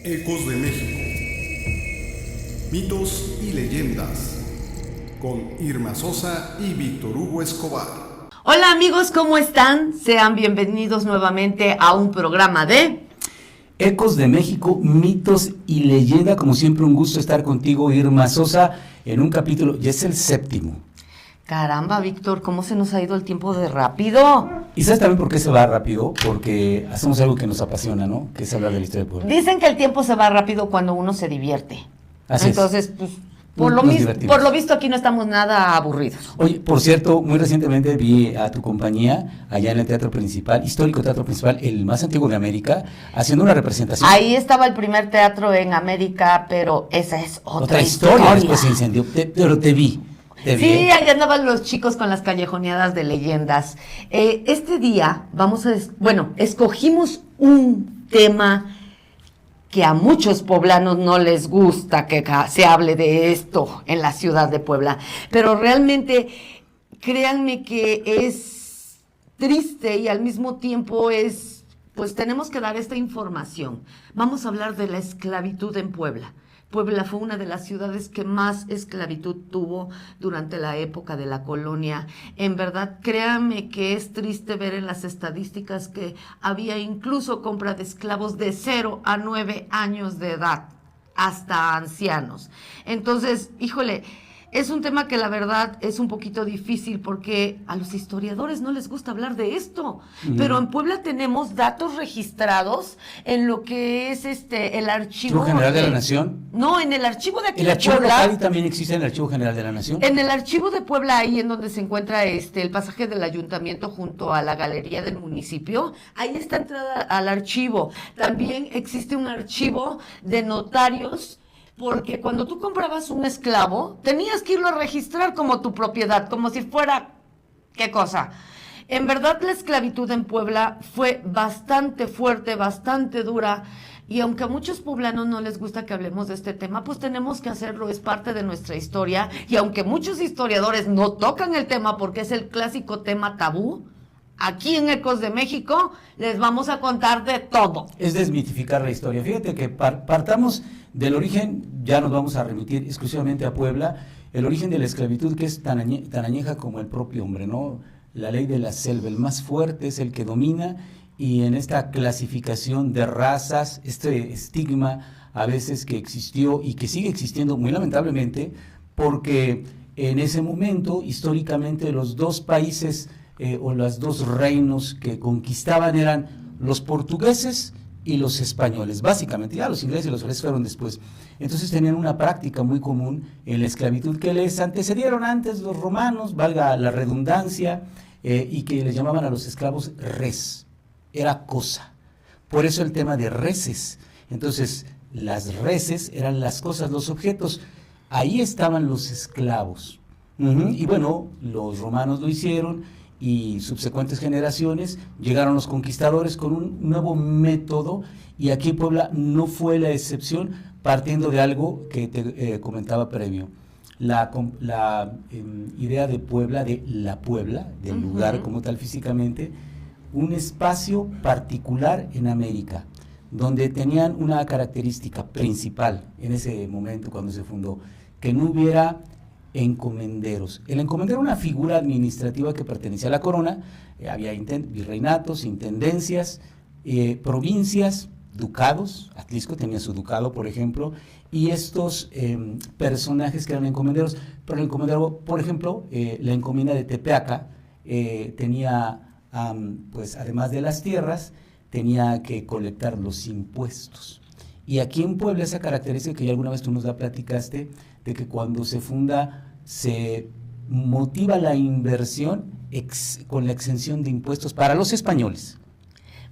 Ecos de México. Mitos y leyendas. Con Irma Sosa y Víctor Hugo Escobar. Hola amigos, ¿cómo están? Sean bienvenidos nuevamente a un programa de Ecos de México, mitos y leyenda. Como siempre, un gusto estar contigo, Irma Sosa, en un capítulo, ya es el 7º. Caramba, Víctor, ¿cómo se nos ha ido el tiempo de rápido? ¿Y sabes también por qué se va rápido? Porque hacemos algo que nos apasiona, ¿no? Que es hablar de la historia de Puebla. Dicen que el tiempo se va rápido cuando uno se divierte. Así Entonces, es. pues, por lo visto aquí no estamos nada aburridos. Oye, por cierto, muy recientemente vi a tu compañía allá en el Teatro Principal, histórico Teatro Principal, el más antiguo de América, haciendo una representación. Ahí estaba el primer teatro en América, pero esa es otra historia. Después se incendió, pero te vi. Sí, ahí andaban los chicos con las callejoneadas de leyendas. Este día escogimos un tema que a muchos poblanos no les gusta que se hable de esto en la ciudad de Puebla, pero realmente créanme que es triste y al mismo tiempo pues tenemos que dar esta información. Vamos a hablar de la esclavitud en Puebla. Puebla fue una de las ciudades que más esclavitud tuvo durante la época de la colonia. En verdad, créanme que es triste ver en las estadísticas que había incluso compra de esclavos de 0 a 9 años de edad, hasta ancianos. Entonces, híjole, es un tema que la verdad es un poquito difícil porque a los historiadores no les gusta hablar de esto, pero en Puebla tenemos datos registrados en lo que es el Archivo General de la Nación. No, en el archivo de aquí el de archivo Puebla. Local y también existe en el Archivo General de la Nación. En el Archivo de Puebla, ahí en donde se encuentra el pasaje del ayuntamiento junto a la galería del municipio, ahí está entrada al archivo. También existe un archivo de notarios, porque cuando tú comprabas un esclavo, tenías que irlo a registrar como tu propiedad, como si fuera, ¿qué cosa? En verdad, la esclavitud en Puebla fue bastante fuerte, bastante dura, y aunque a muchos poblanos no les gusta que hablemos de este tema, pues tenemos que hacerlo, es parte de nuestra historia, y aunque muchos historiadores no tocan el tema porque es el clásico tema tabú, aquí en Ecos de México les vamos a contar de todo. Es desmitificar la historia. Fíjate que partamos del origen, ya nos vamos a remitir exclusivamente a Puebla, el origen de la esclavitud que es tan añeja como el propio hombre, ¿no? La ley de la selva, el más fuerte es el que domina, y en esta clasificación de razas, este estigma a veces que existió y que sigue existiendo muy lamentablemente, porque en ese momento históricamente los dos países o los dos reinos que conquistaban eran los portugueses y los españoles, básicamente. Ya los ingleses y los franceses fueron después. Entonces tenían una práctica muy común en la esclavitud que les antecedieron antes los romanos, valga la redundancia, y que les llamaban a los esclavos res, era cosa. Por eso el tema de reses. Entonces las reses eran las cosas, los objetos. Ahí estaban los esclavos. Y bueno, los romanos lo hicieron, y subsecuentes generaciones llegaron los conquistadores con un nuevo método, y aquí en Puebla no fue la excepción, partiendo de algo que te comentaba previo, la idea de Puebla, de la Puebla, del lugar como tal físicamente, un espacio particular en América, donde tenían una característica principal en ese momento cuando se fundó, que no hubiera encomenderos. El encomendero era una figura administrativa que pertenecía a la corona. Había virreinatos, intendencias, provincias, ducados. Atlisco tenía su ducado, por ejemplo, y estos personajes que eran encomenderos. Pero el encomendero, por ejemplo, la encomienda de Tepeaca tenía, pues además de las tierras, tenía que colectar los impuestos. Y aquí en Puebla esa característica que ya alguna vez tú nos la platicaste, de que cuando se funda se motiva la inversión con la exención de impuestos para los españoles.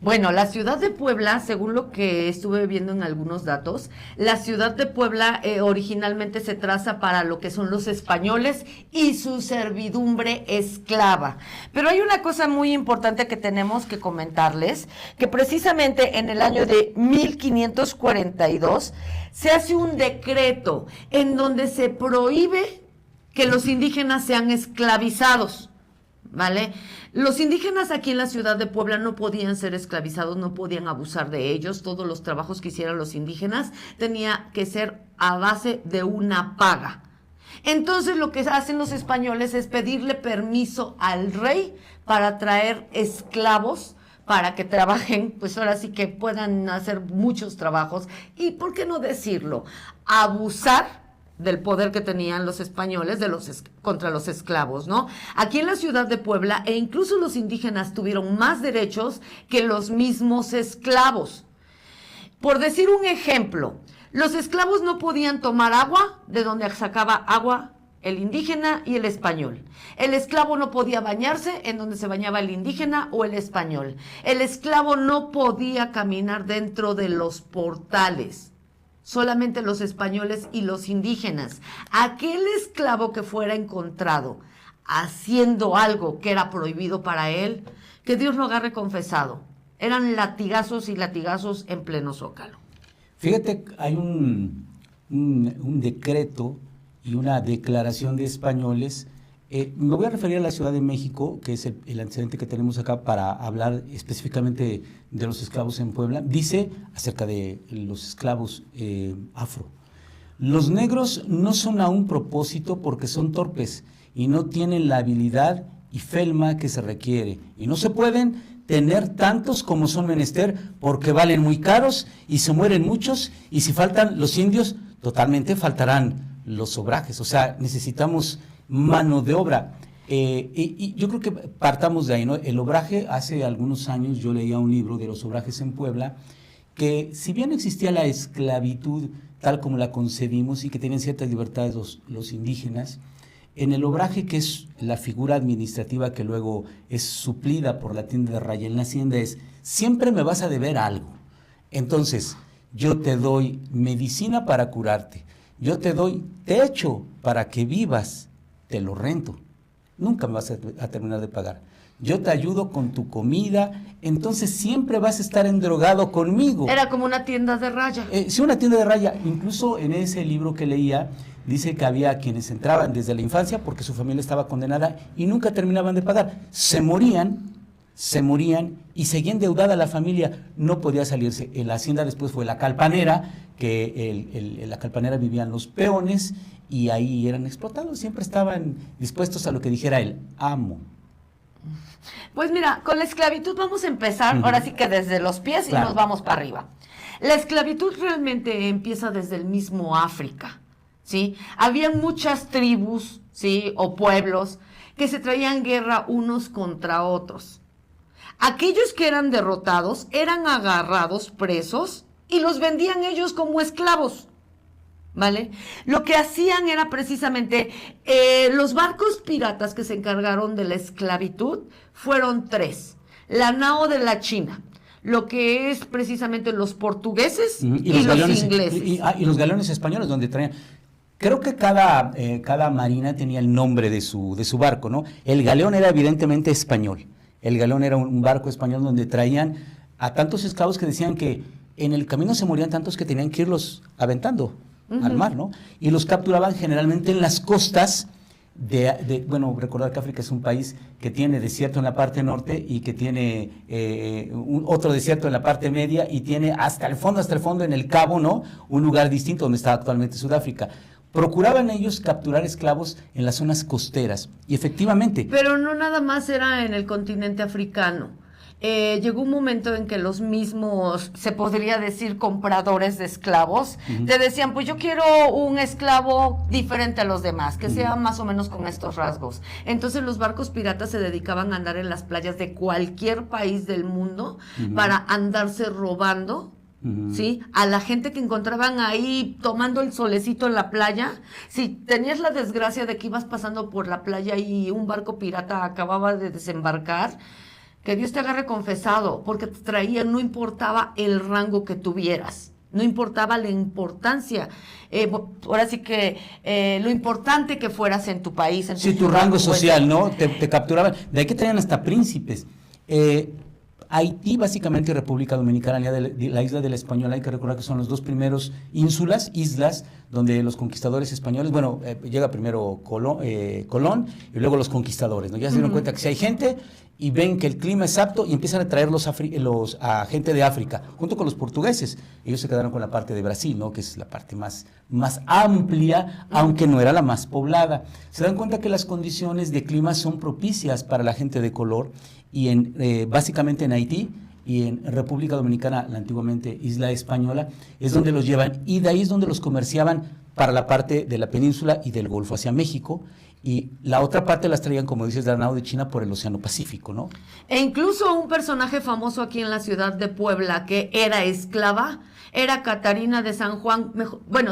Bueno, la ciudad de Puebla, según lo que estuve viendo en algunos datos, la ciudad de Puebla originalmente se traza para lo que son los españoles y su servidumbre esclava. Pero hay una cosa muy importante que tenemos que comentarles, que precisamente en el año de 1542 se hace un decreto en donde se prohíbe que los indígenas sean esclavizados. ¿vale? Los indígenas aquí en la ciudad de Puebla no podían ser esclavizados, no podían abusar de ellos. Todos los trabajos que hicieran los indígenas tenía que ser a base de una paga. Entonces lo que hacen los españoles es pedirle permiso al rey para traer esclavos para que trabajen, pues ahora sí que puedan hacer muchos trabajos y, ¿por qué no decirlo?, abusar del poder que tenían los españoles contra los esclavos, ¿no? Aquí en la ciudad de Puebla, e incluso los indígenas tuvieron más derechos que los mismos esclavos. Por decir un ejemplo, los esclavos no podían tomar agua de donde sacaba agua el indígena y el español. El esclavo no podía bañarse en donde se bañaba el indígena o el español. El esclavo no podía caminar dentro de los portales. Solamente los españoles y los indígenas. Aquel esclavo que fuera encontrado haciendo algo que era prohibido para él, que Dios lo agarre confesado. Eran latigazos y latigazos en pleno Zócalo. Fíjate, hay un decreto y una declaración de españoles. Me voy a referir a la Ciudad de México, que es el antecedente que tenemos acá para hablar específicamente de los esclavos en Puebla. Dice acerca de los esclavos afro: los negros no son a un propósito porque son torpes y no tienen la habilidad y felma que se requiere, y no se pueden tener tantos como son menester porque valen muy caros y se mueren muchos, y si faltan los indios, totalmente faltarán los obrajes. O sea, necesitamos mano de obra. Y yo creo que partamos de ahí, ¿no? El obraje, hace algunos años yo leía un libro de los obrajes en Puebla, que si bien existía la esclavitud tal como la concebimos y que tenían ciertas libertades los indígenas, en el obraje, que es la figura administrativa que luego es suplida por la tienda de raya en la hacienda, es: siempre me vas a deber algo. Entonces, yo te doy medicina para curarte, yo te doy techo para que vivas, te lo rento, nunca me vas a terminar de pagar. Yo te ayudo con tu comida, entonces siempre vas a estar endrogado conmigo. Era como una tienda de raya. Sí, una tienda de raya. Incluso en ese libro que leía, dice que había quienes entraban desde la infancia porque su familia estaba condenada y nunca terminaban de pagar. Se morían y seguía endeudada la familia, no podía salirse. En la hacienda después fue la calpanera, que en la calpanera vivían los peones y ahí eran explotados, siempre estaban dispuestos a lo que dijera el amo. Pues mira, con la esclavitud vamos a empezar, ahora sí que desde los pies, claro, y nos vamos para arriba. La esclavitud realmente empieza desde el mismo África, ¿sí? Habían muchas tribus, ¿sí?, o pueblos que se traían guerra unos contra otros. Aquellos que eran derrotados eran agarrados presos y los vendían ellos como esclavos, ¿vale? Lo que hacían era precisamente, los barcos piratas que se encargaron de la esclavitud fueron 3. La nao de la China, lo que es precisamente los portugueses y los galeones, ingleses. Y los galeones españoles, donde traían... Creo que cada marina tenía el nombre de su barco, ¿no? El galeón era evidentemente español. El galeón era un barco español donde traían a tantos esclavos que decían que en el camino se morían tantos que tenían que irlos aventando al mar, ¿no? Y los capturaban generalmente en las costas bueno, recordar que África es un país que tiene desierto en la parte norte y que tiene otro desierto en la parte media y tiene hasta el fondo en el Cabo, ¿no?, un lugar distinto donde está actualmente Sudáfrica. Procuraban ellos capturar esclavos en las zonas costeras y efectivamente... Pero no nada más era en el continente africano. Llegó un momento en que los mismos, se podría decir, compradores de esclavos, te decían, pues yo quiero un esclavo diferente a los demás, que sea más o menos con estos rasgos. Entonces los barcos piratas se dedicaban a andar en las playas de cualquier país del mundo para andarse robando, ¿sí?, a la gente que encontraban ahí tomando el solecito en la playa. Si tenías la desgracia de que ibas pasando por la playa y un barco pirata acababa de desembarcar, que Dios te agarre confesado, porque te traían, no importaba el rango que tuvieras, no importaba la importancia, ahora sí que lo importante que fueras en tu país. En tu rango social, ¿no? Te capturaban, de ahí que traían hasta príncipes. Haití básicamente y República Dominicana, la isla de la Española, hay que recordar que son los dos primeros islas donde los conquistadores españoles, llega primero Colón y luego los conquistadores, ¿no? Ya se dieron cuenta que si hay gente y ven que el clima es apto y empiezan a traer a gente de África, junto con los portugueses. Ellos se quedaron con la parte de Brasil, ¿no? Que es la parte más amplia, aunque no era la más poblada. Se dan cuenta que las condiciones de clima son propicias para la gente de color y básicamente en Haití y en República Dominicana, la antiguamente Isla Española, es donde los llevan y de ahí es donde los comerciaban para la parte de la península y del Golfo hacia México. Y la otra parte las traían, como dices, de ganado de China por el Océano Pacífico, ¿no? E incluso un personaje famoso aquí en la ciudad de Puebla que era esclava, era Catarina de San Juan,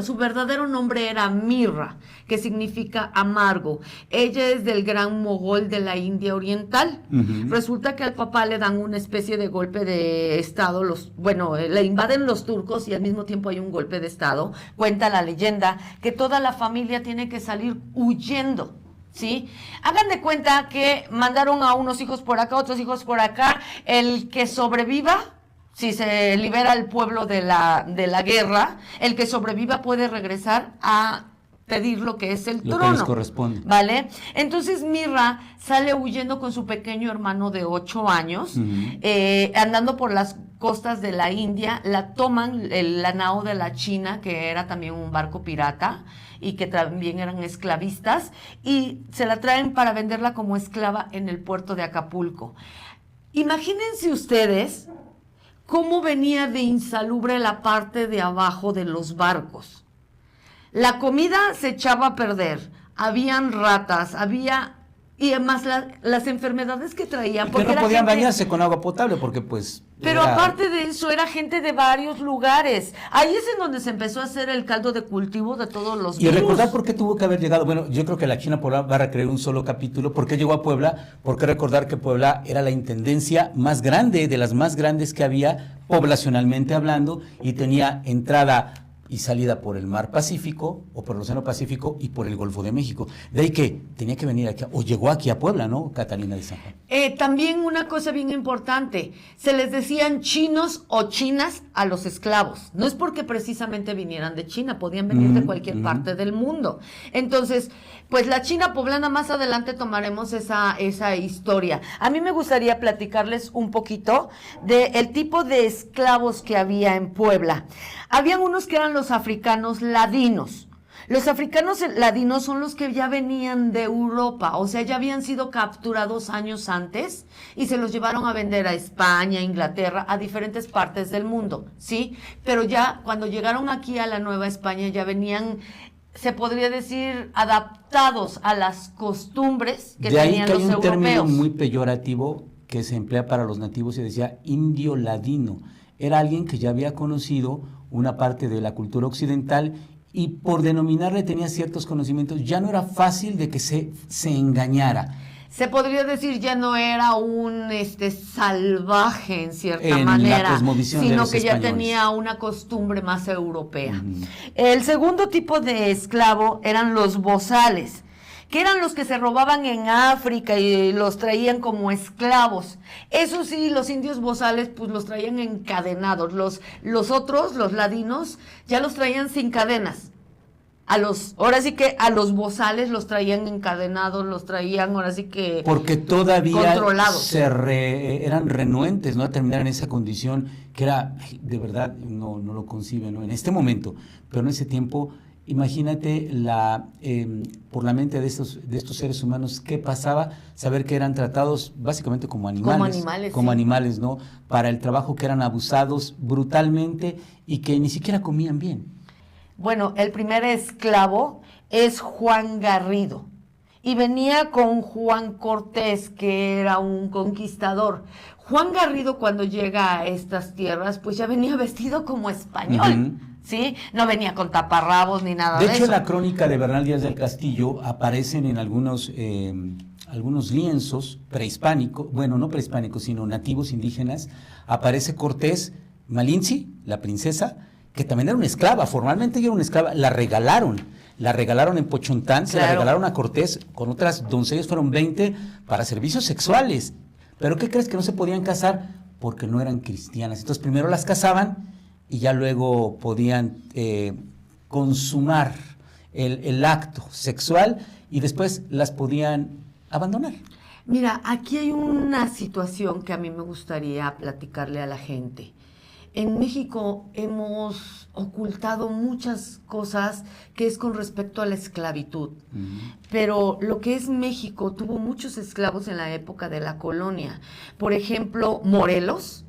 su verdadero nombre era Mirra, que significa amargo. Ella es del gran mogol de la India Oriental. Resulta que al papá le dan una especie de golpe de estado, le invaden los turcos y al mismo tiempo hay un golpe de estado. Cuenta la leyenda que toda la familia tiene que salir huyendo. ¿Sí? Hagan de cuenta que mandaron a unos hijos por acá, otros hijos por acá, el que sobreviva, si se libera el pueblo de la guerra, el que sobreviva puede regresar a pedir lo que es el trono. Lo que les corresponde. ¿Vale? Entonces Mirra sale huyendo con su pequeño hermano de 8 años, andando por las costas de la India, la toman la nao de la China, que era también un barco pirata, y que también eran esclavistas, y se la traen para venderla como esclava en el puerto de Acapulco. Imagínense ustedes cómo venía de insalubre la parte de abajo de los barcos. La comida se echaba a perder, habían ratas, y además las enfermedades que traían. Que no podían bañarse con agua potable porque pues... Pero aparte de eso, era gente de varios lugares. Ahí es en donde se empezó a hacer el caldo de cultivo de todos los virus. Y recordar por qué tuvo que haber llegado. Bueno, yo creo que la China Poblana va a requerir un solo capítulo. ¿Por qué llegó a Puebla? Porque recordar que Puebla era la intendencia más grande, de las más grandes que había, poblacionalmente hablando, y tenía entrada y salida por el mar Pacífico, o por el Océano Pacífico, y por el Golfo de México. De ahí que tenía que venir aquí, o llegó aquí a Puebla, ¿no? Catarina de San Juan. También una cosa bien importante, se les decían chinos o chinas a los esclavos. No es porque precisamente vinieran de China, podían venir de cualquier parte del mundo. Entonces, pues la China poblana, más adelante tomaremos esa historia. A mí me gustaría platicarles un poquito del tipo de esclavos que había en Puebla. Habían unos que eran los africanos ladinos. Los africanos ladinos son los que ya venían de Europa, o sea, ya habían sido capturados años antes y se los llevaron a vender a España, Inglaterra, a diferentes partes del mundo, ¿sí? Pero ya cuando llegaron aquí a la Nueva España ya venían, se podría decir, adaptados a las costumbres que tenían los europeos. De ahí que hay un término muy peyorativo que se emplea para los nativos, se decía indio ladino. Era alguien que ya había conocido una parte de la cultura occidental y por denominarle tenía ciertos conocimientos, ya no era fácil de que se engañara. Se podría decir ya no era un salvaje en cierta manera, sino que ya tenía una costumbre más europea. El segundo tipo de esclavo eran los bozales, que eran los que se robaban en África y los traían como esclavos. Eso sí, los indios bozales pues los traían encadenados. Los otros, los ladinos, ya los traían sin cadenas. Ahora sí que a los bozales los traían encadenados, los traían ahora sí que porque todavía controlados. Eran renuentes, ¿no? A terminar en esa condición que era, de verdad, no lo conciben, ¿no? En este momento, pero en ese tiempo... Imagínate por la mente de estos seres humanos qué pasaba, saber que eran tratados básicamente como animales, ¿no? Para el trabajo, que eran abusados brutalmente y que ni siquiera comían bien. Bueno, el primer esclavo es Juan Garrido y venía con Juan Cortés, que era un conquistador. Juan Garrido, cuando llega a estas tierras, pues ya venía vestido como español. ¿Sí? No venía con taparrabos ni nada de eso. De hecho, en la crónica de Bernal Díaz del Castillo aparecen en algunos lienzos prehispánicos, bueno, no prehispánicos, sino nativos indígenas, aparece Cortés, Malinche, la princesa, que también era una esclava, formalmente ella era una esclava, la regalaron en Pochontán, se la regalaron a Cortés, con otras doncellas, fueron 20 para servicios sexuales. ¿Pero qué crees? Que no se podían casar porque no eran cristianas. Entonces primero las casaban y ya luego podían consumar el acto sexual y después las podían abandonar. Mira, aquí hay una situación que a mí me gustaría platicarle a la gente. En México hemos ocultado muchas cosas que es con respecto a la esclavitud, pero lo que es México tuvo muchos esclavos en la época de la colonia. Por ejemplo, Morelos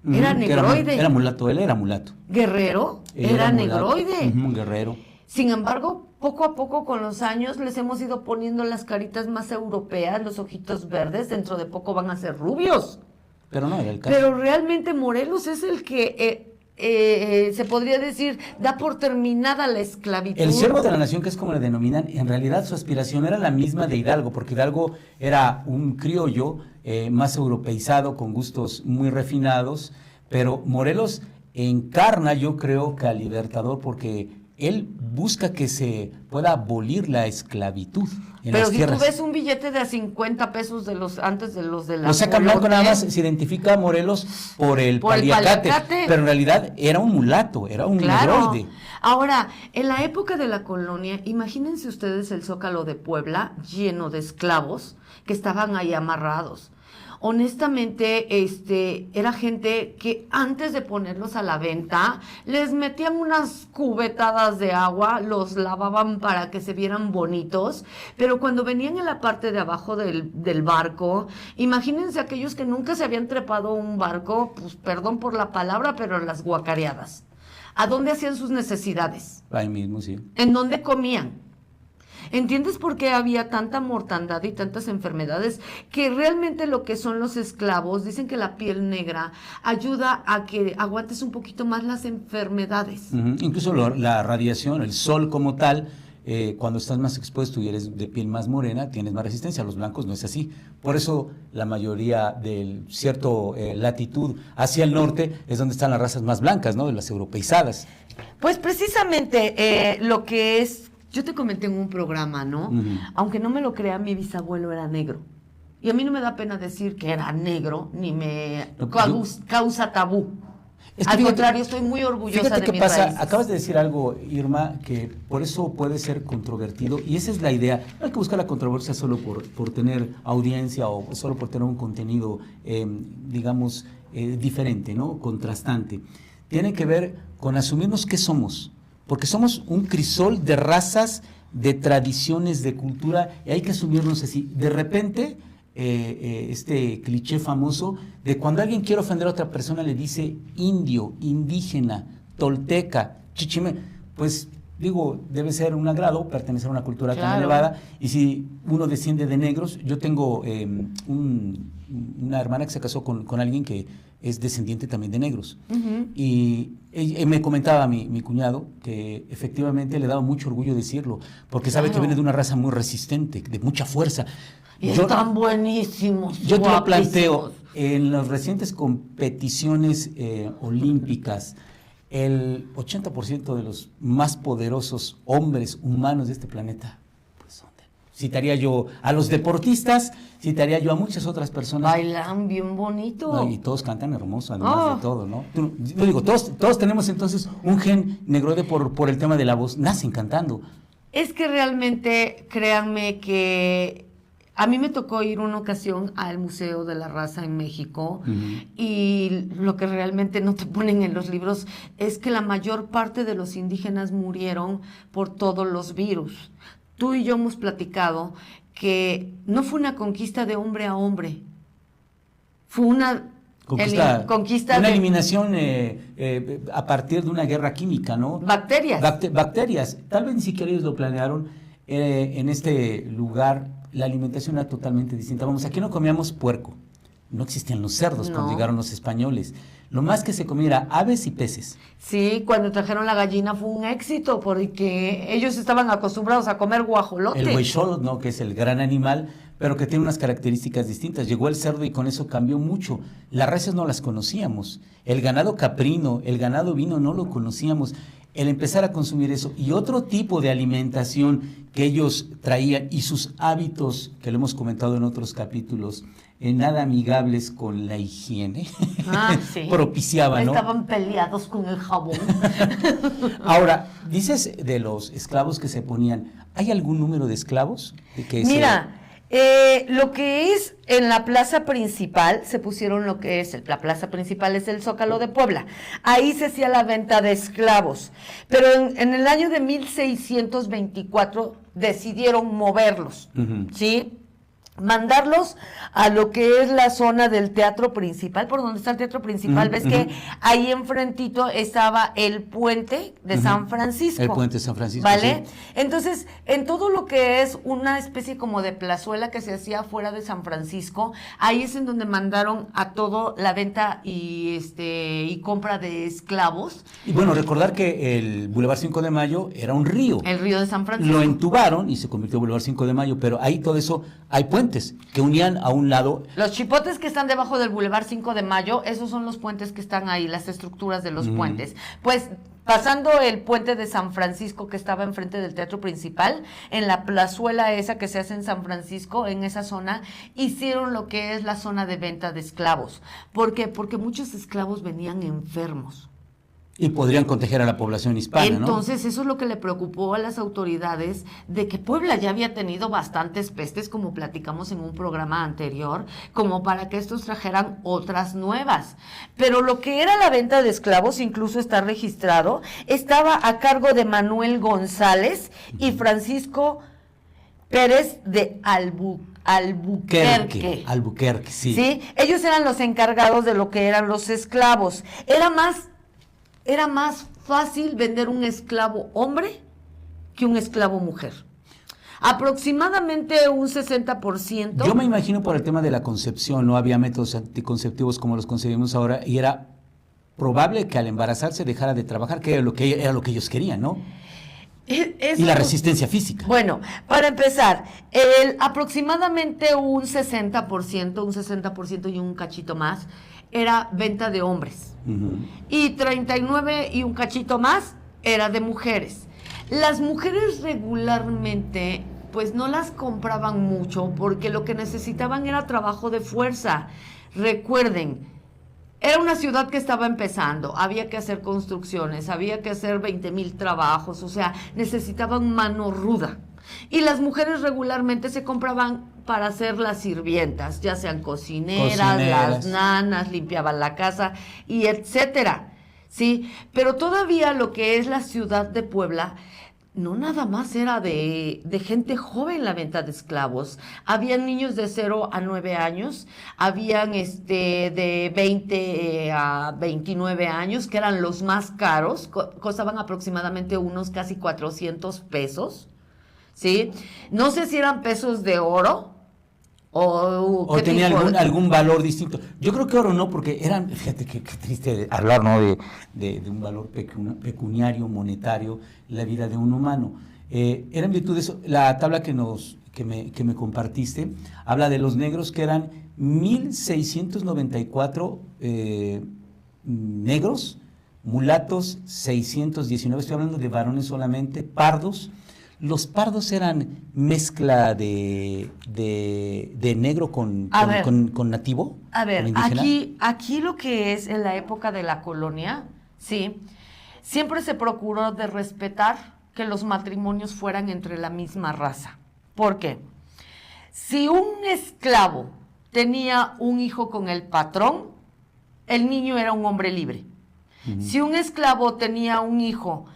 era negroide. Era mulato, él era mulato. Guerrero era negroide. Guerrero. Sin embargo, poco a poco con los años les hemos ido poniendo las caritas más europeas, los ojitos verdes, dentro de poco van a ser rubios. Pero no era el caso. Pero realmente Morelos es el que, se podría decir, da por terminada la esclavitud. El siervo de la nación, que es como le denominan, en realidad su aspiración era la misma de Hidalgo, porque Hidalgo era un criollo más europeizado, con gustos muy refinados, pero Morelos encarna, yo creo, que al libertador, porque él busca que se pueda abolir la esclavitud en pero las si tierras. tú ves un billete de a 50 pesos de los antes de los de la No saca blanco, nada más se identifica a Morelos por el paliacate, pero en realidad era un mulato, era un negroide. Ahora, en la época de la colonia, imagínense ustedes el Zócalo de Puebla lleno de esclavos que estaban ahí amarrados. Honestamente, era gente que antes de ponerlos a la venta, les metían unas cubetadas de agua, los lavaban para que se vieran bonitos, pero cuando venían en la parte de abajo del barco, imagínense aquellos que nunca se habían trepado a un barco, pues perdón por la palabra, pero las guacareadas. ¿A dónde hacían sus necesidades? Ahí mismo, sí. ¿En dónde comían? ¿Entiendes por qué había tanta mortandad y tantas enfermedades? Que realmente lo que son los esclavos, dicen que la piel negra ayuda a que aguantes un poquito más las enfermedades. Incluso la radiación, el sol como tal, cuando estás más expuesto y eres de piel más morena, tienes más resistencia. Los blancos no es así. Por eso la mayoría de cierto latitud hacia el norte es donde están las razas más blancas, ¿no? De las europeizadas. Pues precisamente lo que es... Yo te comenté en un programa, ¿no? Aunque no me lo crea, mi bisabuelo era negro. Y a mí no me da pena decir que era negro, ni me causa tabú. Al contrario, estoy muy orgullosa de mis raíces. Acabas de decir algo, Irma, que por eso puede ser controvertido, y esa es la idea. No hay que buscar la controversia solo por tener audiencia o solo por tener un contenido, digamos, diferente, ¿no? Contrastante. Tiene que ver con asumirnos qué somos. Porque somos un crisol de razas, de tradiciones, de cultura, y hay que asumirnos así. De repente, este cliché famoso de cuando alguien quiere ofender a otra persona le dice indio, indígena, tolteca, chichime, pues digo, debe ser un agrado pertenecer a una cultura tan elevada, y si uno desciende de negros, yo tengo una hermana que se casó con alguien que es descendiente también de negros, y me comentaba mi cuñado que efectivamente le daba mucho orgullo decirlo, porque sabe que viene de una raza muy resistente, de mucha fuerza. Y están buenísimos. Yo te lo planteo, en las recientes competiciones olímpicas, el 80% de los más poderosos hombres humanos de este planeta, pues son citaría yo a los deportistas, citaría yo a muchas otras personas. Bailan bien bonito. No, y todos cantan hermoso, además de todo, ¿no? Yo digo, todos tenemos entonces un gen negroide por el tema de la voz, nacen cantando. Es que realmente, créanme que a mí me tocó ir una ocasión al Museo de la Raza en México, y lo que realmente no te ponen en los libros es que la mayor parte de los indígenas murieron por todos los virus. Tú y yo hemos platicado que no fue una conquista de hombre a hombre, fue una conquista una de eliminación a partir de una guerra química, ¿no? Bacterias. Bacterias. Tal vez ni siquiera ellos lo planearon. En este lugar la alimentación era totalmente distinta. Vamos, aquí no comíamos puerco, no existían los cerdos cuando llegaron los españoles. Lo más que se comía era aves y peces. Sí, cuando trajeron la gallina fue un éxito, porque ellos estaban acostumbrados a comer guajolote. El huichol, ¿no? Que es el gran animal, pero que tiene unas características distintas. Llegó el cerdo y con eso cambió mucho. Las reses no las conocíamos. El ganado caprino, el ganado vino no lo conocíamos. El empezar a consumir eso y otro tipo de alimentación que ellos traían y sus hábitos, que lo hemos comentado en otros capítulos, nada amigables con la higiene, Sí. propiciaban, ¿no? Estaban peleados con el jabón. Ahora, dices de los esclavos que se ponían, ¿hay algún número de esclavos? Mira, lo que es en la plaza principal, se pusieron lo que es, la plaza principal es el Zócalo de Puebla. Ahí se hacía la venta de esclavos. Pero en el año de 1624 decidieron moverlos, ¿sí? Mandarlos a lo que es la zona del teatro principal, por donde está el teatro principal. Ves que ahí enfrentito estaba el puente de San Francisco. El puente de San Francisco, ¿vale? sí. Entonces, en todo lo que es una especie como de plazuela que se hacía fuera de San Francisco, ahí es en donde mandaron a todo la venta y compra de esclavos. Y bueno, recordar que el Boulevard 5 de Mayo era un río. El río de San Francisco. Lo entubaron y se convirtió en Boulevard 5 de Mayo, pero ahí todo eso, hay puentes que unían a un lado. Los chipotes que están debajo del Boulevard 5 de Mayo, esos son los puentes que están ahí, las estructuras de los puentes. Pues pasando el puente de San Francisco que estaba enfrente del teatro principal, en la plazuela esa que se hace en San Francisco, en esa zona, hicieron lo que es la zona de venta de esclavos. ¿Por qué? Porque muchos esclavos venían enfermos. Y podrían contagiar a la población hispana, Entonces, eso es lo que le preocupó a las autoridades, de que Puebla ya había tenido bastantes pestes, como platicamos en un programa anterior, como para que estos trajeran otras nuevas. Pero lo que era la venta de esclavos, incluso está registrado, estaba a cargo de Manuel González y Francisco Pérez de Albuquerque. Albuquerque, sí. ¿Sí? Ellos eran los encargados de lo que eran los esclavos. Era más fácil vender un esclavo hombre que un esclavo mujer. Aproximadamente un 60%. Yo me imagino por el tema de la concepción, no había métodos anticonceptivos como los concebimos ahora, y era probable que al embarazarse dejara de trabajar, que era lo que ellos querían, ¿no? Y la resistencia física. Bueno, para empezar, aproximadamente un 60% y un cachito más era venta de hombres. Y 39 y un cachito más era de mujeres. Las mujeres regularmente pues no las compraban mucho porque lo que necesitaban era trabajo de fuerza. Recuerden, era una ciudad que estaba empezando, había que hacer construcciones, había que hacer 20,000 trabajos, o sea, necesitaban mano ruda. Y las mujeres regularmente se compraban para ser las sirvientas, ya sean cocineras, las nanas, limpiaban la casa y etcétera, ¿sí? Pero todavía lo que es la ciudad de Puebla no nada más era de gente joven la venta de esclavos. Habían niños de 0 a 9 años, habían de 20 a 29 años, que eran los más caros, costaban aproximadamente unos casi 400 pesos, ¿sí? No sé si eran pesos de oro, o tenía algún valor distinto. Yo creo que oro no, porque eran, fíjate qué triste hablar, ¿no? de un valor pecuniario, monetario, la vida de un humano. Era en virtud de eso. La tabla que me compartiste habla de los negros, que eran 1,694 negros, mulatos 619, estoy hablando de varones solamente, pardos. Los pardos eran mezcla de negro con nativo. A ver, aquí lo que es en la época de la colonia, sí, siempre se procuró de respetar que los matrimonios fueran entre la misma raza. ¿Por qué? Si un esclavo tenía un hijo con el patrón, el niño era un hombre libre. Si un esclavo tenía un hijo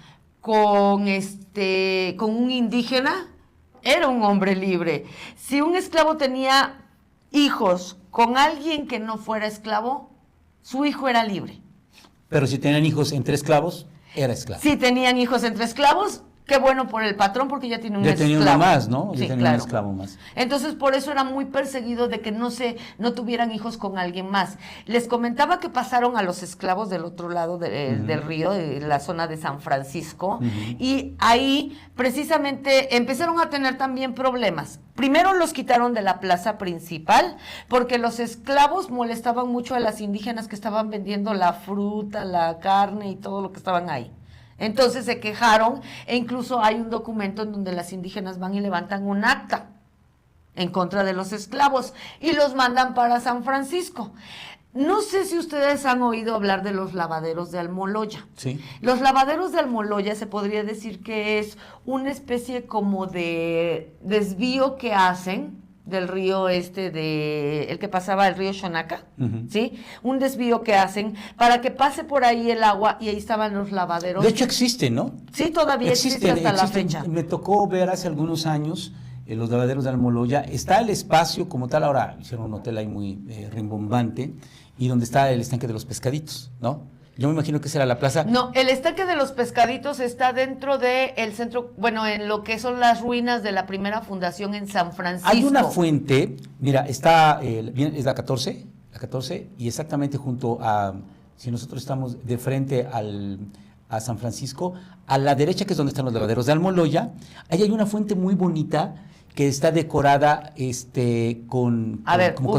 con un indígena, era un hombre libre. Si un esclavo tenía hijos con alguien que no fuera esclavo, su hijo era libre. Pero si tenían hijos entre esclavos, era esclavo. Si tenían hijos entre esclavos, qué bueno por el patrón, porque ya tiene un esclavo. Ya tenía uno más, ¿no? Sí, ya tenía claro. un esclavo más. Entonces, por eso era muy perseguido de que no tuvieran hijos con alguien más. Les comentaba que pasaron a los esclavos del otro lado del río, de la zona de San Francisco, y ahí precisamente empezaron a tener también problemas. Primero los quitaron de la plaza principal, porque los esclavos molestaban mucho a las indígenas que estaban vendiendo la fruta, la carne y todo lo que estaban ahí. Entonces se quejaron, e incluso hay un documento en donde las indígenas van y levantan un acta en contra de los esclavos y los mandan para San Francisco. No sé si ustedes han oído hablar de los lavaderos de Almoloya. Sí. Los lavaderos de Almoloya se podría decir que es una especie como de desvío que hacen del río el que pasaba el río Xonaca, ¿sí? Un desvío que hacen para que pase por ahí el agua y ahí estaban los lavaderos. De hecho existe, ¿no? Sí, todavía existe hasta la fecha. Me tocó ver hace algunos años los lavaderos de Almoloya. Está el espacio como tal, ahora hicieron un hotel ahí muy rimbombante, y donde está el estanque de los pescaditos, ¿no? Yo me imagino que esa era la plaza. No, el estanque de los pescaditos está dentro del centro, bueno, en lo que son las ruinas de la primera fundación en San Francisco. Hay una fuente, mira, está, es la 14, y exactamente junto a, si nosotros estamos de frente a San Francisco, a la derecha, que es donde están los lavaderos de Almoloya, ahí hay una fuente muy bonita que está decorada con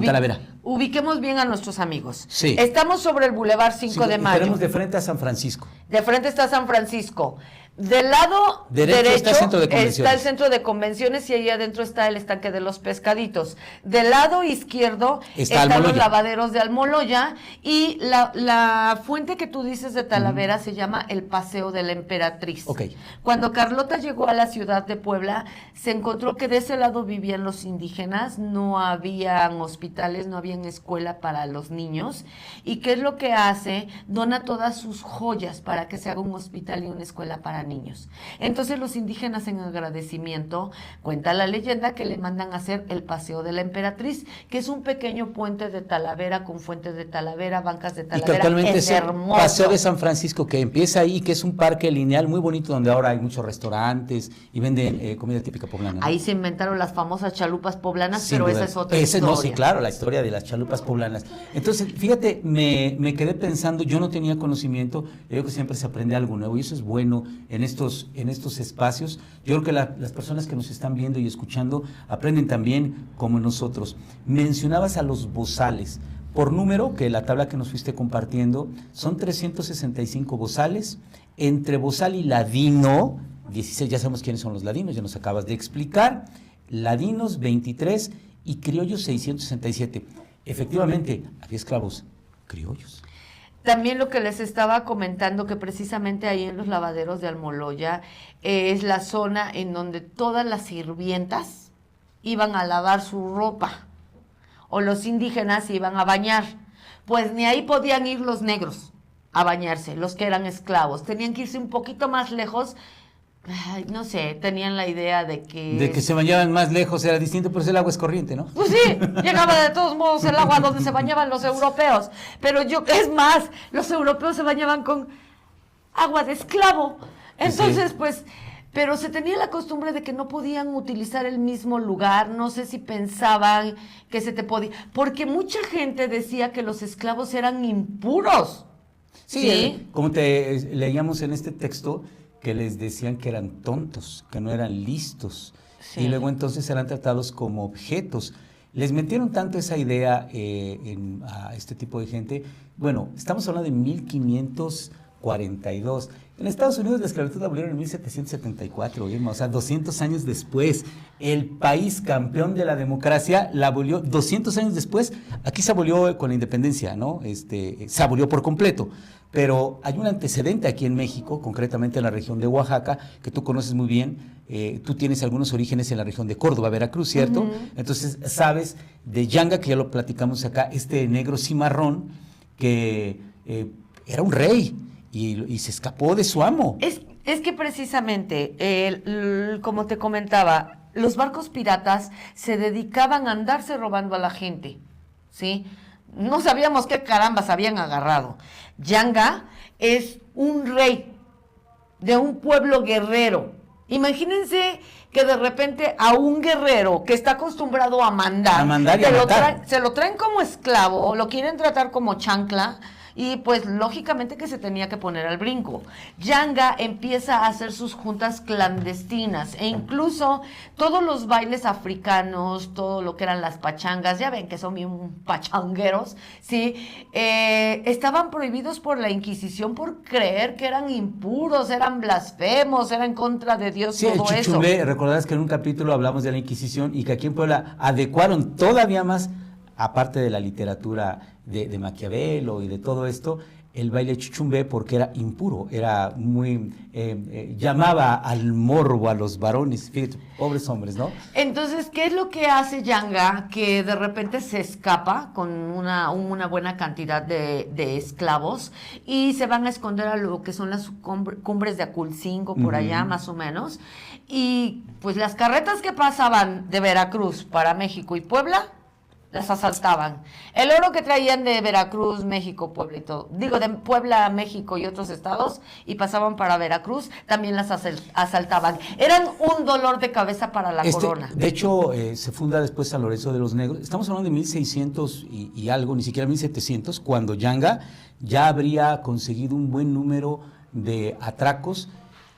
talavera. Ubiquemos bien a nuestros amigos. Sí. Estamos sobre el Boulevard 5 de Mayo. Tenemos de frente a San Francisco. De frente está San Francisco. Del lado derecho está el centro de convenciones y ahí adentro está el estanque de los pescaditos. Del lado izquierdo están los lavaderos de Almoloya y la fuente que tú dices de Talavera se llama el Paseo de la Emperatriz. Okay. Cuando Carlota llegó a la ciudad de Puebla, se encontró que de ese lado vivían los indígenas, no habían hospitales, no había escuela para los niños. ¿Y qué es lo que hace? Dona todas sus joyas para que se haga un hospital y una escuela para niños. Entonces los indígenas, en agradecimiento, cuenta la leyenda que le mandan a hacer el Paseo de la Emperatriz, que es un pequeño puente de Talavera con fuentes de Talavera, bancas de Talavera. Y totalmente es hermoso. Paseo de San Francisco, que empieza ahí, que es un parque lineal muy bonito donde ahora hay muchos restaurantes y venden comida típica poblana, ¿no? Ahí se inventaron las famosas chalupas poblanas, Sin pero duda. esa es otra historia. No, sí, claro, la historia de las chalupas poblanas. Entonces, fíjate, me quedé pensando, yo no tenía conocimiento, yo creo que siempre se aprende algo nuevo y eso es bueno en estos espacios. Yo creo que las personas que nos están viendo y escuchando aprenden también como nosotros. Mencionabas a los bozales. Por número, que la tabla que nos fuiste compartiendo, son 365 bozales. Entre bozal y ladino, 16, ya sabemos quiénes son los ladinos, ya nos acabas de explicar. Ladinos, 23 y criollos, 667. Efectivamente, había esclavos criollos. También lo que les estaba comentando, que precisamente ahí en los lavaderos de Almoloya es la zona en donde todas las sirvientas iban a lavar su ropa o los indígenas se iban a bañar. Pues ni ahí podían ir los negros a bañarse, los que eran esclavos. Tenían que irse un poquito más lejos. Ay, no sé, tenían la idea de que se bañaban más lejos era distinto, pero el agua es corriente, ¿no? Pues sí, llegaba de todos modos el agua donde se bañaban los europeos, pero es más, los europeos se bañaban con agua de esclavo, entonces sí. Pues, pero se tenía la costumbre de que no podían utilizar el mismo lugar, no sé si pensaban que se te podía, porque mucha gente decía que los esclavos eran impuros. Sí. Como te leíamos en este texto, que les decían que eran tontos, que no eran listos, sí. Y luego entonces eran tratados como objetos. Les metieron tanto esa idea a este tipo de gente. Bueno, estamos hablando de 1542. En Estados Unidos la esclavitud la abolieron en 1774, Irma, o sea, 200 años después. El país campeón de la democracia la abolió 200 años después. Aquí se abolió con la independencia, ¿no? Se abolió por completo. Pero hay un antecedente aquí en México, concretamente en la región de Oaxaca, que tú conoces muy bien. Tú tienes algunos orígenes en la región de Córdoba, Veracruz, ¿cierto? Uh-huh. Entonces, sabes de Yanga, que ya lo platicamos acá, este negro cimarrón, que era un rey y se escapó de su amo. Es que precisamente, como te comentaba, los barcos piratas se dedicaban a andarse robando a la gente, ¿sí? No sabíamos qué carambas habían agarrado. Yanga es un rey de un pueblo guerrero. Imagínense que de repente a un guerrero que está acostumbrado a mandar y a matar. Se lo traen como esclavo o lo quieren tratar como chancla y pues lógicamente que se tenía que poner al brinco. Yanga empieza a hacer sus juntas clandestinas e incluso todos los bailes africanos, todo lo que eran las pachangas, ya ven que son bien pachangueros, ¿sí? Estaban prohibidos por la Inquisición por creer que eran impuros, eran blasfemos, eran en contra de Dios, sí, todo el chuchumbe, eso. recordarás que en un capítulo hablamos de la Inquisición y que aquí en Puebla adecuaron todavía más, aparte de la literatura de Maquiavelo y de todo esto, el baile chuchumbe porque era impuro, era muy, llamaba al morbo a los varones, fíjate, pobres hombres, ¿no? Entonces, ¿qué es lo que hace Yanga? Que de repente se escapa con una buena cantidad de esclavos y se van a esconder a lo que son las cumbres de Aculcingo, por allá más o menos, y pues las carretas que pasaban de Veracruz para México y Puebla, las asaltaban. El oro que traían de Veracruz, México, Puebla y todo, digo, de Puebla, México y otros estados, y pasaban para Veracruz, también las asaltaban. Eran un dolor de cabeza para la corona. De hecho, se funda después San Lorenzo de los Negros. Estamos hablando de 1600 y algo, ni siquiera 1700, cuando Yanga ya habría conseguido un buen número de atracos.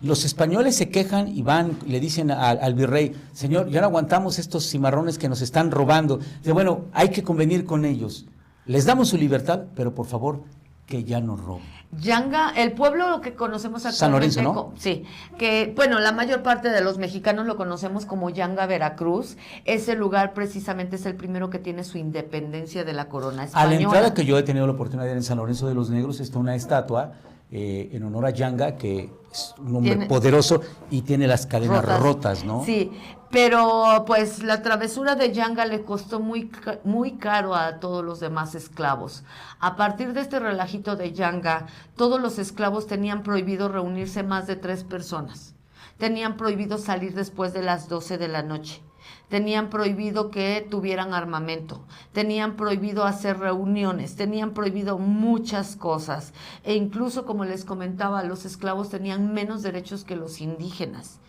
Los españoles se quejan y van, le dicen al virrey, señor, ya no aguantamos estos cimarrones que nos están robando. Dice, bueno, hay que convenir con ellos. Les damos su libertad, pero por favor, que ya no roben. Yanga, el pueblo lo que conocemos actualmente, San Lorenzo, ¿no? Sí, que bueno, la mayor parte de los mexicanos lo conocemos como Yanga, Veracruz. Ese lugar precisamente es el primero que tiene su independencia de la corona española. A la entrada que yo he tenido la oportunidad de ir en San Lorenzo de los Negros está una estatua en honor a Yanga, que es un hombre poderoso y tiene las cadenas rotas, ¿no? Sí, pero pues la travesura de Yanga le costó muy caro a todos los demás esclavos. A partir de este relajito de Yanga, todos los esclavos tenían prohibido reunirse más de 3 personas. Tenían prohibido salir después de las 12 de la noche. Tenían prohibido que tuvieran armamento, tenían prohibido hacer reuniones, tenían prohibido muchas cosas, e incluso, como les comentaba, los esclavos tenían menos derechos que los indígenas.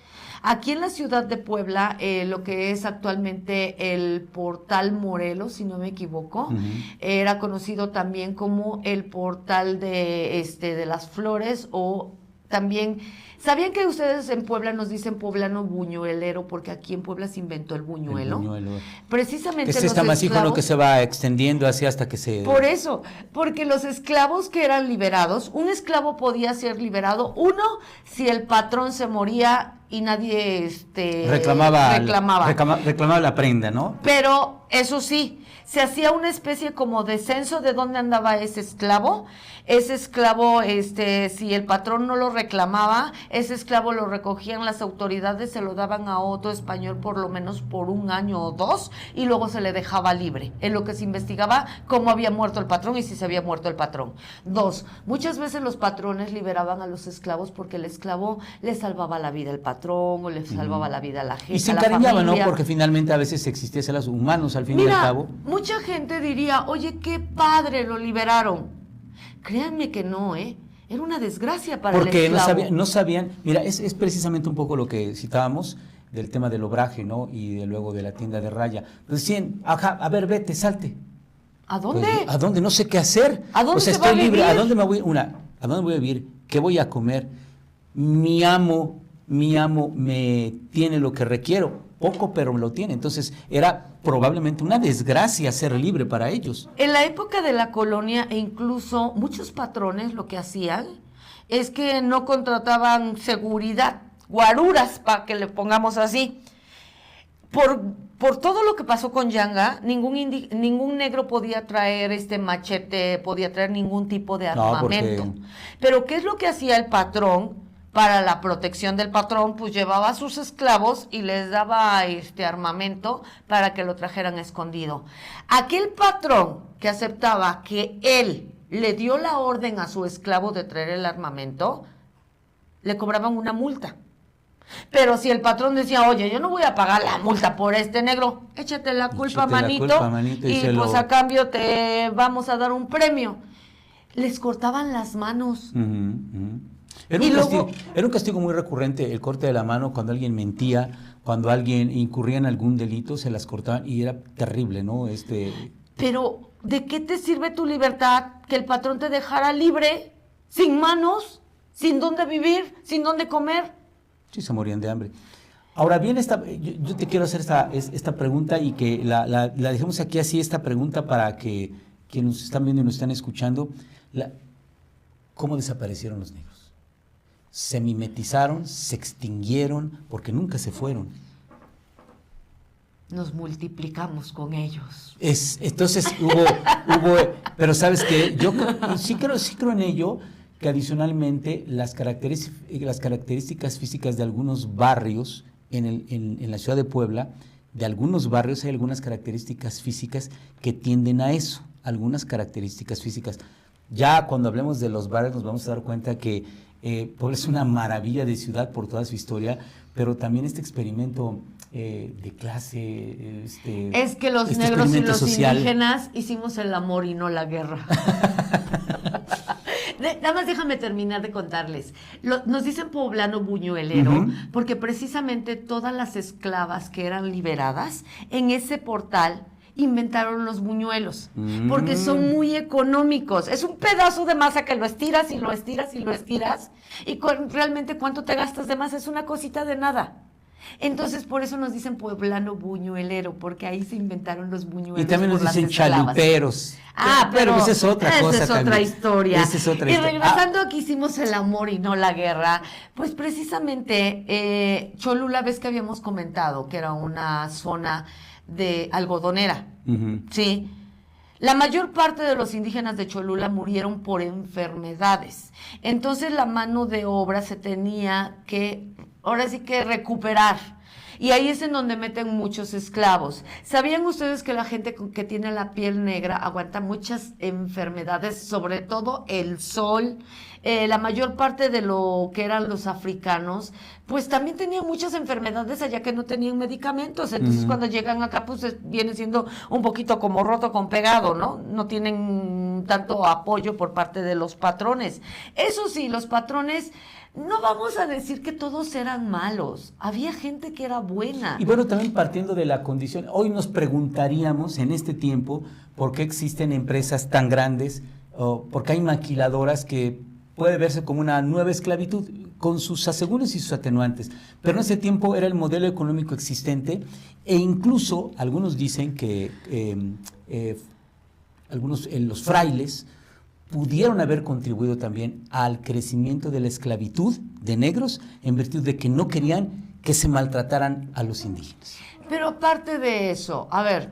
Aquí en la ciudad de Puebla, lo que es actualmente el Portal Morelos, si no me equivoco, era conocido también como el Portal de las Flores, o también... ¿Sabían que ustedes en Puebla nos dicen poblano buñuelero? Porque aquí en Puebla se inventó el buñuelo. El buñuelo. Precisamente es este amasíjono que se va extendiendo así hasta que se... Por eso, porque los esclavos que eran liberados, un esclavo podía ser liberado, uno, si el patrón se moría y nadie reclamaba la prenda, ¿no? Pero eso sí, se hacía una especie como de censo de dónde andaba ese esclavo. Ese esclavo, si el patrón no lo reclamaba, ese esclavo lo recogían las autoridades, se lo daban a otro español por lo menos por 1 año o 2, y luego se le dejaba libre, en lo que se investigaba cómo había muerto el patrón y si se había muerto el patrón. 2, muchas veces los patrones liberaban a los esclavos porque el esclavo le salvaba la vida al patrón o le salvaba la vida a la gente. Y se encariñaba, ¿no? Porque finalmente a veces existían seres humanos al fin y al cabo. Mucha gente diría, oye, qué padre, lo liberaron. Créanme que no, era una desgracia para el esclavo. Porque no sabían, mira, es precisamente un poco lo que citábamos del tema del obraje, ¿no? Y luego de la tienda de raya. Pues decían, a ver, vete, salte. ¿A dónde? Pues, ¿a dónde? No sé qué hacer. ¿A dónde estoy va a libre, vivir? ¿a dónde me voy? ¿A dónde voy a vivir? ¿Qué voy a comer? Mi amo me tiene lo que requiero. Poco, pero lo tiene. Entonces, era probablemente una desgracia ser libre para ellos. En la época de la colonia, e incluso muchos patrones lo que hacían es que no contrataban seguridad, guaruras, para que le pongamos así. Por todo lo que pasó con Yanga, ningún negro podía traer machete, podía traer ningún tipo de armamento. Porque... Pero ¿qué es lo que hacía el patrón? Para la protección del patrón, pues llevaba a sus esclavos y les daba armamento para que lo trajeran escondido. Aquel patrón que aceptaba que él le dio la orden a su esclavo de traer el armamento, le cobraban una multa. Pero si el patrón decía, oye, yo no voy a pagar la multa por este negro, échate la culpa, manito, y pues a cambio te vamos a dar un premio. Les cortaban las manos. Era un castigo muy recurrente el corte de la mano cuando alguien mentía, cuando alguien incurría en algún delito, se las cortaban y era terrible, ¿no? Pero, ¿de qué te sirve tu libertad que el patrón te dejara libre, sin manos, sin dónde vivir, sin dónde comer? Sí, se morían de hambre. Ahora bien, yo te quiero hacer esta pregunta y que la dejemos aquí así, esta pregunta para que quienes nos están viendo y nos están escuchando. ¿Cómo desaparecieron los negros? ¿Se mimetizaron? ¿Se extinguieron? Porque nunca se fueron. Nos multiplicamos con ellos. Entonces hubo, pero sabes que yo sí creo en ello, que adicionalmente las características físicas de algunos barrios en la ciudad de Puebla, de algunos barrios hay algunas características físicas que tienden a eso, algunas características físicas. Ya cuando hablemos de los barrios nos vamos a dar cuenta que Puebla es una maravilla de ciudad por toda su historia, pero también este experimento de clase, es que los negros y los social. Indígenas hicimos el amor y no la guerra. Nada más déjame terminar de contarles. Nos dicen poblano buñuelero, porque precisamente todas las esclavas que eran liberadas en ese portal inventaron los buñuelos, porque son muy económicos. Es un pedazo de masa que lo estiras y lo estiras y lo estiras, y realmente cuánto te gastas de masa, es una cosita de nada. Entonces, por eso nos dicen pueblano buñuelero, porque ahí se inventaron los buñuelos. Y también nos dicen chaluperos. Pero esa es otra cosa. Esa es otra historia. Esa es otra y historia. Regresando a que hicimos el amor y no la guerra, pues precisamente Cholula, ves que habíamos comentado que era una zona de algodonera, ¿sí? La mayor parte de los indígenas de Cholula murieron por enfermedades. Entonces la mano de obra se tenía que, ahora sí que recuperar. Y ahí es en donde meten muchos esclavos. ¿Sabían ustedes que la gente que tiene la piel negra aguanta muchas enfermedades, sobre todo el sol? La mayor parte de lo que eran los africanos, pues también tenían muchas enfermedades allá que no tenían medicamentos. Entonces cuando llegan acá, pues viene siendo un poquito como roto con pegado, ¿no? No tienen tanto apoyo por parte de los patrones. Eso sí, los patrones, no vamos a decir que todos eran malos. Había gente que era buena. Y bueno, también partiendo de la condición, hoy nos preguntaríamos en este tiempo por qué existen empresas tan grandes, o porque hay maquiladoras que puede verse como una nueva esclavitud, con sus asegúnes y sus atenuantes. Pero en ese tiempo era el modelo económico existente, e incluso algunos dicen que los frailes pudieron haber contribuido también al crecimiento de la esclavitud de negros, en virtud de que no querían que se maltrataran a los indígenas. Pero aparte de eso, a ver,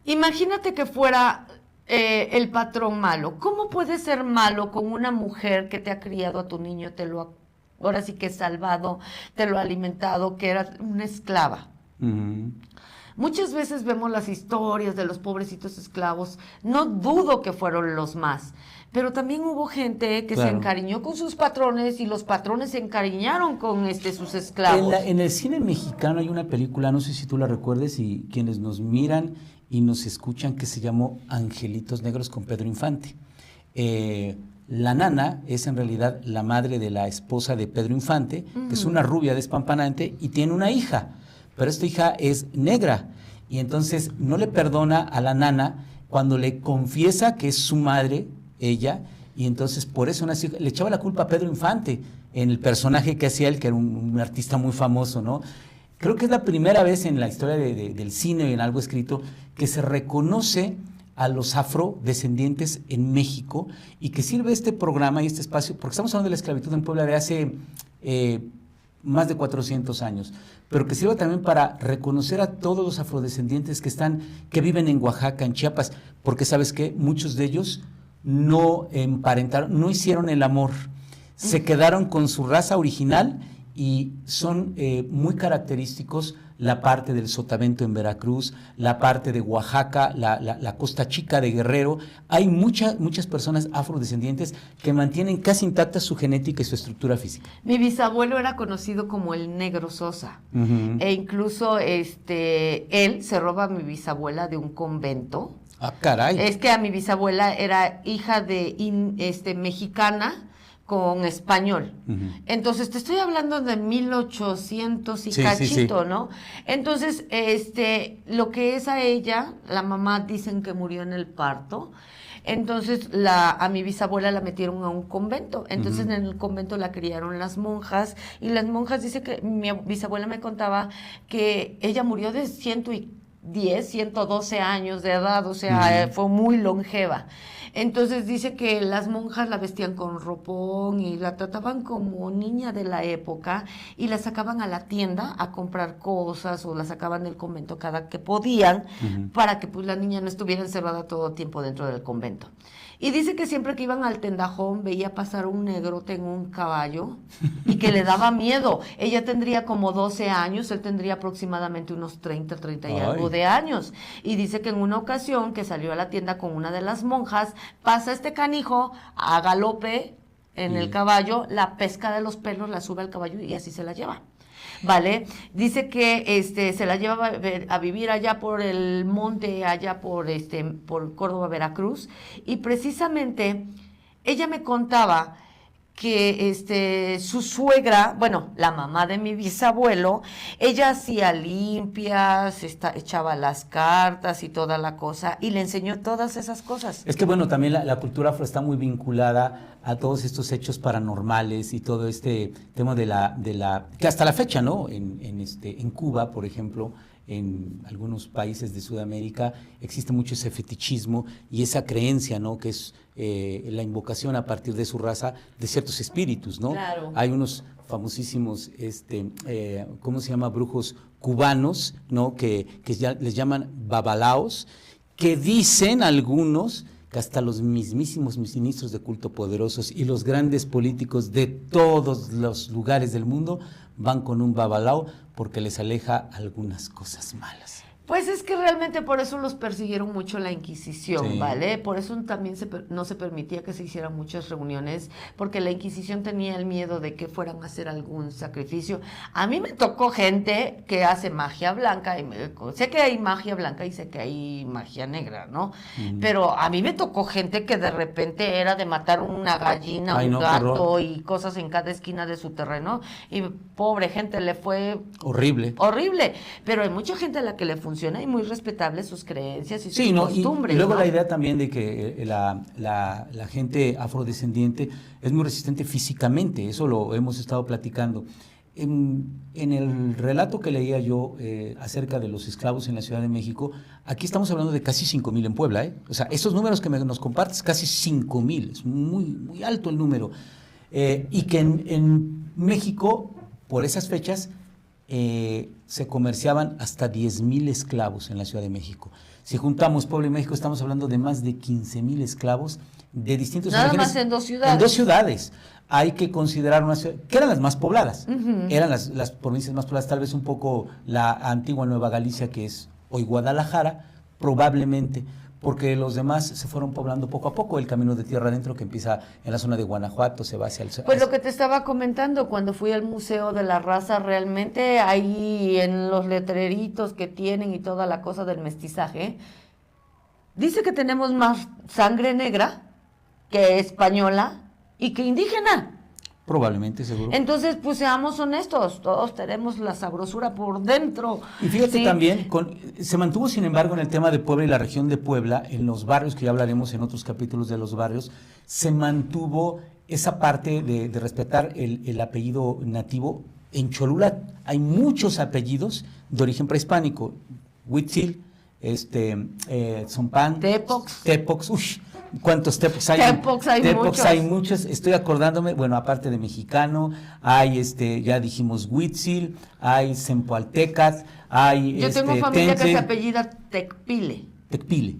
imagínate que fuera el patrón malo. ¿Cómo puede ser malo con una mujer que te ha criado a tu niño, ahora sí que salvado, te lo ha alimentado, que era una esclava? Muchas veces vemos las historias de los pobrecitos esclavos, no dudo que fueron los más, pero también hubo gente que se encariñó con sus patrones y los patrones se encariñaron con sus esclavos. En el cine mexicano hay una película, no sé si tú la recuerdes y quienes nos miran y nos escuchan, que se llamó Angelitos Negros con Pedro Infante. La nana es en realidad la madre de la esposa de Pedro Infante, que es una rubia despampanante y tiene una hija. Pero esta hija es negra y entonces no le perdona a la nana cuando le confiesa que es su madre, ella, y entonces por eso le echaba la culpa a Pedro Infante en el personaje que hacía él, que era un artista muy famoso, ¿no? Creo que es la primera vez en la historia del cine y en algo escrito que se reconoce a los afrodescendientes en México y que sirve este programa y este espacio, porque estamos hablando de la esclavitud en Puebla de hace más de 400 años, pero que sirva también para reconocer a todos los afrodescendientes que viven en Oaxaca, en Chiapas, porque sabes que muchos de ellos no emparentaron, no hicieron el amor, se quedaron con su raza original y son muy característicos la parte del Sotavento en Veracruz, la parte de Oaxaca, la Costa Chica de Guerrero. Hay muchas personas afrodescendientes que mantienen casi intacta su genética y su estructura física. Mi bisabuelo era conocido como el Negro Sosa, e incluso él se roba a mi bisabuela de un convento. Ah, caray. Es que a mi bisabuela era hija de mexicana, con español. Ujú. Entonces, te estoy hablando de 1800 y Sí, cachito, sí, sí. ¿no? Entonces, lo que es a ella, la mamá dicen que murió en el parto. Entonces, a mi bisabuela la metieron a un convento. Entonces, Ujú. en el convento la criaron las monjas. Y las monjas, dice que mi bisabuela me contaba que ella murió de 110, 112 años de edad. O sea, Ujú. fue muy longeva. Entonces dice que las monjas la vestían con ropón y la trataban como niña de la época y la sacaban a la tienda a comprar cosas o la sacaban del convento cada que podían Ujú. para que pues la niña no estuviera encerrada todo el tiempo dentro del convento. Y dice que siempre que iban al tendajón veía pasar un negrote en un caballo y que le daba miedo. Ella tendría como 12 años, él tendría aproximadamente unos 30 y algo Ay. de años. Y dice que en una ocasión que salió a la tienda con una de las monjas, pasa este canijo a galope en el caballo, la pesca de los pelos, la sube al caballo y así se la lleva. ¿Vale? Dice que se la lleva a vivir allá por el monte, allá por Córdoba, Veracruz, y precisamente ella me contaba que su suegra, bueno, la mamá de mi bisabuelo, ella hacía limpias, echaba las cartas y toda la cosa, y le enseñó todas esas cosas. Es que bueno, también la cultura afro está muy vinculada a todos estos hechos paranormales y todo este tema de la que hasta la fecha, ¿no? En Cuba, por ejemplo, en algunos países de Sudamérica existe mucho ese fetichismo y esa creencia, ¿no? Que es la invocación a partir de su raza de ciertos espíritus, ¿no? Claro. Hay unos famosísimos, ¿cómo se llama? Brujos cubanos, ¿no? Que ya les llaman babalaos, que dicen algunos que hasta los mismísimos ministros de culto poderosos y los grandes políticos de todos los lugares del mundo van con un babalao porque les aleja algunas cosas malas. Pues es que realmente por eso los persiguieron mucho la Inquisición, Sí. ¿vale? Por eso también no se permitía que se hicieran muchas reuniones, porque la Inquisición tenía el miedo de que fueran a hacer algún sacrificio. A mí me tocó gente que hace magia blanca, y sé que hay magia blanca y sé que hay magia negra, ¿no? Pero a mí me tocó gente que de repente era de matar una gallina, Ay, un no, qué gato horror. y cosas en cada esquina de su terreno, y pobre gente le fue Horrible. horrible, pero hay mucha gente a la que le funciona y muy respetable sus creencias y sus Sí, ¿no? costumbres. Y luego ¿no? la idea también de que la gente afrodescendiente es muy resistente físicamente, eso lo hemos estado platicando. En el relato que leía yo acerca de los esclavos en la Ciudad de México, aquí estamos hablando de casi 5,000 en Puebla, ¿eh? O sea, estos números que nos compartes, casi 5,000, es muy, muy alto el número. Y que en México, por esas fechas, se comerciaban hasta 10,000 esclavos en la Ciudad de México. Si juntamos Puebla y México, estamos hablando de más de 15,000 esclavos de distintos Nada orígenes. más en 2 ciudades. En 2 ciudades. Hay que considerar una ciudad, que eran las más pobladas. Eran las provincias más pobladas, tal vez un poco la antigua Nueva Galicia, que es hoy Guadalajara, probablemente, porque los demás se fueron poblando poco a poco. El camino de tierra adentro, que empieza en la zona de Guanajuato, se va hacia el... Pues lo que te estaba comentando, cuando fui al Museo de la Raza, realmente ahí en los letreritos que tienen y toda la cosa del mestizaje, dice que tenemos más sangre negra que española y que indígena. Probablemente, seguro. Entonces, pues seamos honestos, todos tenemos la sabrosura por dentro. Y fíjate ¿sí? también, se mantuvo sin embargo en el tema de Puebla y la región de Puebla, en los barrios, que ya hablaremos en otros capítulos de los barrios, se mantuvo esa parte de respetar el apellido nativo. En Cholula hay muchos apellidos de origen prehispánico, Huitzil, Zompan, Tepox, uy, ¿cuántos Tepox hay? Tepox hay muchos. Estoy acordándome, bueno, aparte de mexicano, hay ya dijimos Huitzil, hay Zempoaltecat, hay Yo tengo familia que Tentle, se apellida Tecpile. Tecpile.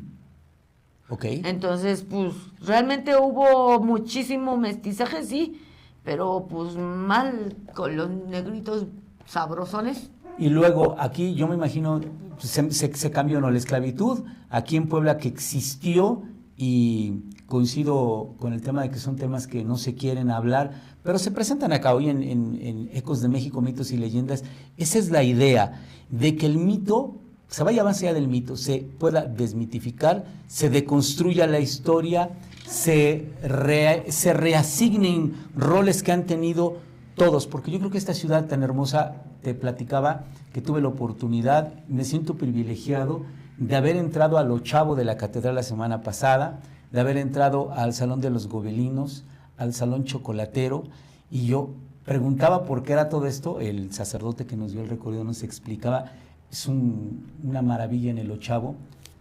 Ok. Entonces, pues, realmente hubo muchísimo mestizaje, sí, pero pues mal con los negritos sabrosones. Y luego aquí yo me imagino, se cambió, ¿no? La esclavitud, aquí en Puebla que existió, y coincido con el tema de que son temas que no se quieren hablar, pero se presentan acá hoy en Ecos de México, mitos y leyendas. Esa es la idea, de que el mito se vaya más allá del mito, se pueda desmitificar, se deconstruya la historia, se reasignen roles que han tenido todos, porque yo creo que esta ciudad tan hermosa, te platicaba que tuve la oportunidad, me siento privilegiado de haber entrado al ochavo de la catedral la semana pasada, de haber entrado al Salón de los Gobelinos, al Salón Chocolatero, y yo preguntaba por qué era todo esto. El sacerdote que nos dio el recorrido nos explicaba. Es una maravilla en el ochavo,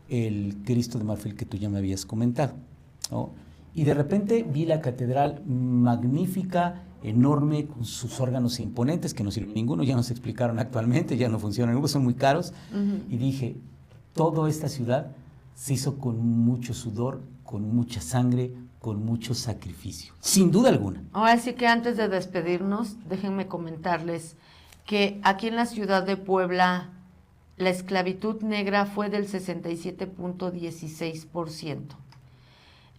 el Cristo de marfil que tú ya me habías comentado, ¿no? Y de repente vi la catedral magnífica, enorme, con sus órganos imponentes, que no sirven ninguno, ya nos explicaron actualmente, ya no funcionan, son muy caros. Y dije, toda esta ciudad se hizo con mucho sudor, con mucha sangre, con mucho sacrificio, sin duda alguna. Ahora sí que antes de despedirnos, déjenme comentarles que aquí en la ciudad de Puebla la esclavitud negra fue del 67.16%.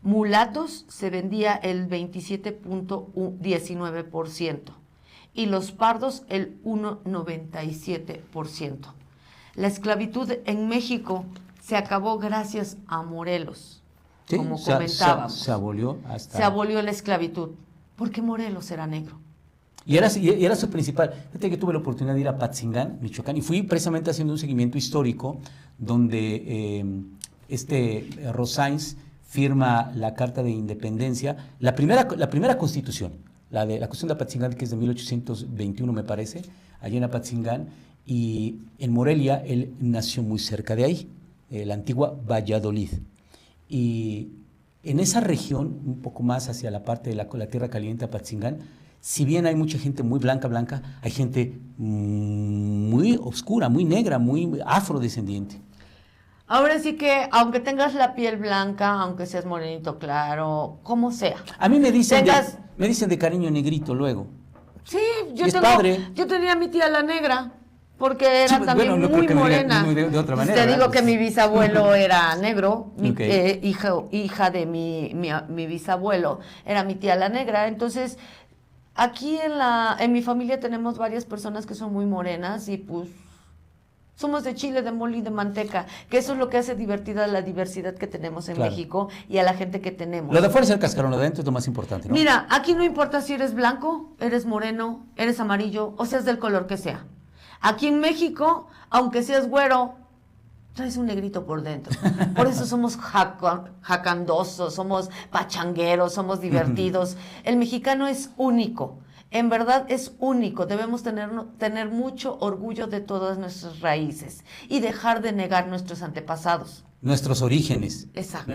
Mulatos se vendía el 27.19% y los pardos el 1.97%. La esclavitud en México se acabó gracias a Morelos, sí, como comentábamos. Se abolió Se abolió la esclavitud, porque Morelos era negro. Y era su principal. Fíjate que tuve la oportunidad de ir a Patzingán, Michoacán, y fui precisamente haciendo un seguimiento histórico donde Rosáins firma la Carta de Independencia, la primera constitución, la Constitución de Apatzingán, que es de 1821 me parece, allá en Apatzingán, y en Morelia él nació muy cerca de ahí, la antigua Valladolid. Y en esa región, un poco más hacia la parte de la Tierra Caliente, Apatzingán, si bien hay mucha gente muy blanca, hay gente muy oscura, muy negra, muy afrodescendiente. Ahora sí que, aunque tengas la piel blanca, aunque seas morenito claro, como sea. A mí me dicen de cariño negrito luego. Sí, yo tenía a mi tía la negra, porque era también muy morena. De otra manera, te digo que mi bisabuelo era negro, hija de mi bisabuelo, era mi tía la negra. Entonces, aquí en mi familia tenemos varias personas que son muy morenas y pues somos de chile, de mole y de manteca, que eso es lo que hace divertida la diversidad que tenemos en México y a la gente que tenemos. Lo de afuera es el cascarón, lo de adentro es lo más importante, ¿no? Mira, aquí no importa si eres blanco, eres moreno, eres amarillo, o seas del color que sea. Aquí en México, aunque seas güero, traes un negrito por dentro. Por eso somos jacandosos, somos pachangueros, somos divertidos. El mexicano es único. En verdad es único, debemos tener mucho orgullo de todas nuestras raíces y dejar de negar nuestros antepasados. Nuestros orígenes. Exacto.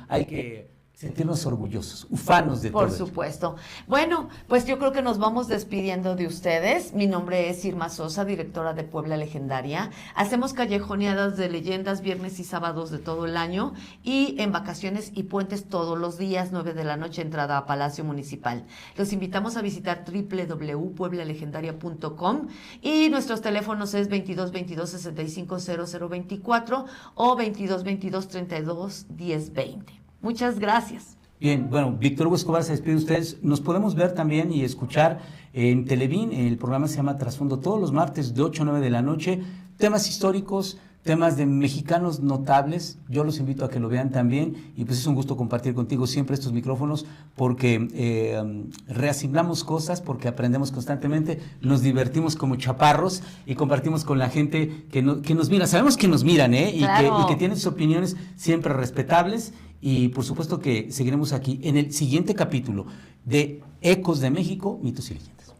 Hay que sentirnos orgullosos, ufanos de todo. Por supuesto. Bueno, pues yo creo que nos vamos despidiendo de ustedes. Mi nombre es Irma Sosa, directora de Puebla Legendaria. Hacemos callejoneadas de leyendas viernes y sábados de todo el año y en vacaciones y puentes todos los días, 9 de la noche, entrada a Palacio Municipal. Los invitamos a visitar www.pueblalegendaria.com y nuestros teléfonos es 22 22 65 0024 o 22 22 32 10 20. Muchas gracias. Bien, bueno, Víctor Hugo Escobar se despide de ustedes. Nos podemos ver también y escuchar en Televín. El programa se llama Trasfondo todos los martes de 8 a 9 de la noche. Temas históricos, temas de mexicanos notables. Yo los invito a que lo vean también. Y pues es un gusto compartir contigo siempre estos micrófonos porque reasignamos cosas, porque aprendemos constantemente, nos divertimos como chaparros y compartimos con la gente que nos mira. Sabemos que nos miran, Claro. y que tienen sus opiniones siempre respetables. Y por supuesto que seguiremos aquí en el siguiente capítulo de Ecos de México, Mitos y Leyendas.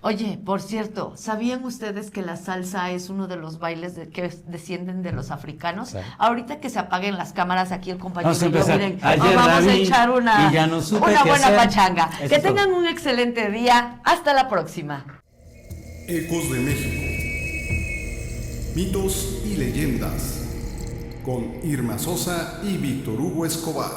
Oye, por cierto, ¿sabían ustedes que la salsa es uno de los bailes que descienden de los africanos? Claro. Ahorita que se apaguen las cámaras, aquí el compañero y yo, miren, vamos a echar una buena pachanga. Que tengan un excelente día. Hasta la próxima. Ecos de México. Mitos y leyendas. Con Irma Sosa y Víctor Hugo Escobar.